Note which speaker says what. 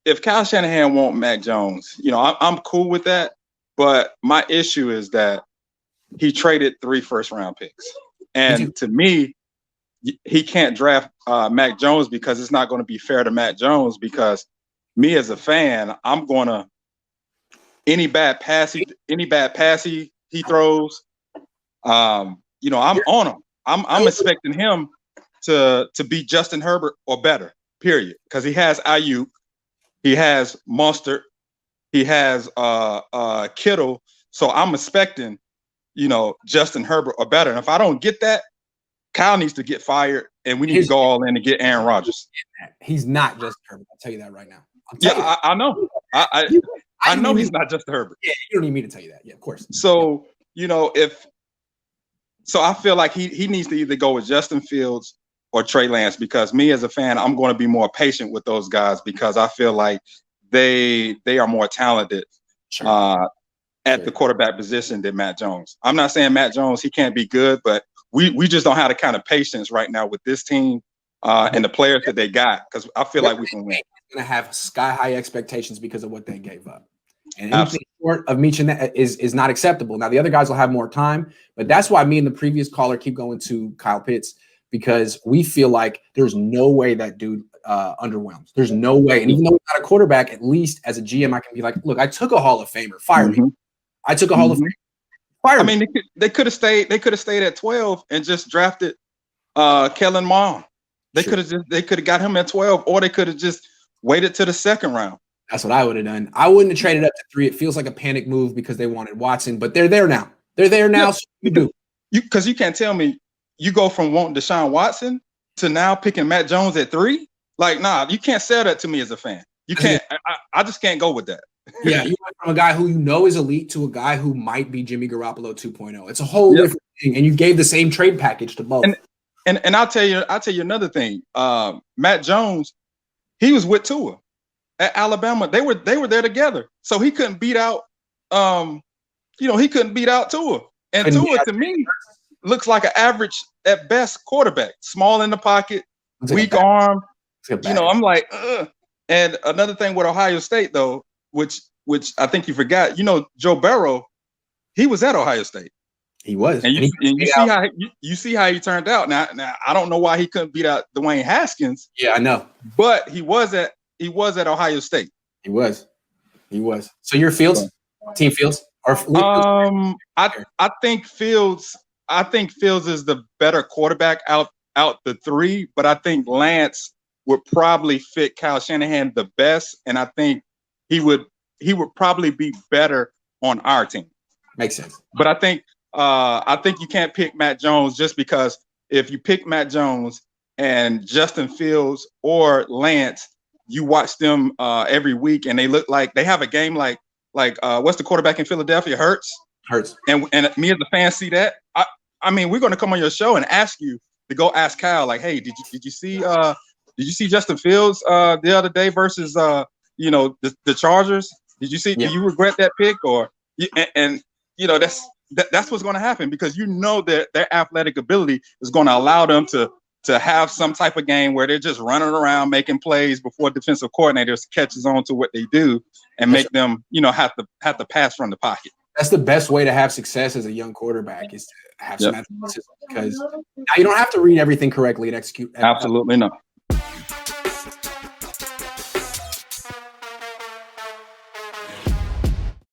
Speaker 1: if Kyle Shanahan want Mac Jones, I'm cool with that. But my issue is that he traded 3 first-round picks, and to me, he can't draft Mac Jones because it's not going to be fair to Mac Jones. Because me as a fan, I'm going to any bad pass he throws, I'm on him. I'm expecting him to be Justin Herbert or better. Period. Because he has Ayuk, he has Mostert, he has Kittle. So I'm expecting, Justin Herbert or better. And if I don't get that, Kyle needs to get fired, and we need to go all in and get Aaron Rodgers.
Speaker 2: He's not Justin Herbert. I'll tell you that right now.
Speaker 1: I know. I know he's not Justin Herbert.
Speaker 2: Yeah, you don't need me to tell you that. Yeah, of course.
Speaker 1: So, I feel like he needs to either go with Justin Fields or Trey Lance, because me as a fan, I'm going to be more patient with those guys because I feel like they are more talented at the quarterback position than Matt Jones. I'm not saying Matt Jones, he can't be good, but we just don't have the kind of patience right now with this team and the players that they got, because I feel like we can win.
Speaker 2: Going to have sky-high expectations because of what they gave up. And anything short of meeting that is not acceptable. Now, the other guys will have more time, but that's why me and the previous caller keep going to Kyle Pitts, because we feel like there's no way that dude underwhelms. There's no way. And even though he's not a quarterback, at least as a GM, I can be like, look, I took a Hall of Famer. Fire me. I took a Hall of Famer. Fire me.
Speaker 1: I mean, they could have stayed at 12 and just drafted Kellen Mond. They could have got him at 12, or they could have just waited to the second round.
Speaker 2: That's what I would have done. I wouldn't have traded up to 3. It feels like a panic move because they wanted Watson, but they're there now. They're there now. Yeah, so you do.
Speaker 1: Because you can't tell me you go from wanting Deshaun Watson to now picking Matt Jones at 3. Like, nah, you can't sell that to me as a fan. You can't. I just can't go with that.
Speaker 2: Yeah, you went from a guy who is elite to a guy who might be Jimmy Garoppolo 2.0. It's a whole different thing, and you gave the same trade package to both.
Speaker 1: And I'll tell you another thing. Matt Jones, he was with Tua at Alabama. They were there together, so he couldn't beat out. He couldn't beat out Tua. And Tua, to me, looks like an average at best quarterback. Small in the pocket, weak arm. I'm like, ugh. And another thing with Ohio State, though, which I think you forgot, Joe Burrow, he was at Ohio State.
Speaker 2: He was.
Speaker 1: And you see how he turned out. Now I don't know why he couldn't beat out Dwayne Haskins.
Speaker 2: Yeah, I know.
Speaker 1: But he was at Ohio State.
Speaker 2: He was. So your Fields, Team Fields, or
Speaker 1: I think Fields is the better quarterback out the 3, but I think Lance would probably fit Kyle Shanahan the best, and I think he would probably be better on our team.
Speaker 2: Makes sense.
Speaker 1: But I think you can't pick Matt Jones, just because if you pick Matt Jones and Justin Fields or Lance, you watch them every week, and they look like they have a game like what's the quarterback in Philadelphia? Hurts. And me as a fan see that. I mean, we're going to come on your show and ask you to go ask Kyle, like, hey, did you see Justin Fields the other day versus the Chargers? Did you see? Yeah. Do you regret that pick? Or that's what's going to happen, because that their athletic ability is going to allow them to have some type of game where they're just running around making plays before defensive coordinators catches on to what they do and make them have to pass from the pocket.
Speaker 2: That's the best way to have success as a young quarterback, is to have some athleticism, because now you don't have to read everything correctly and execute.
Speaker 1: Absolutely not.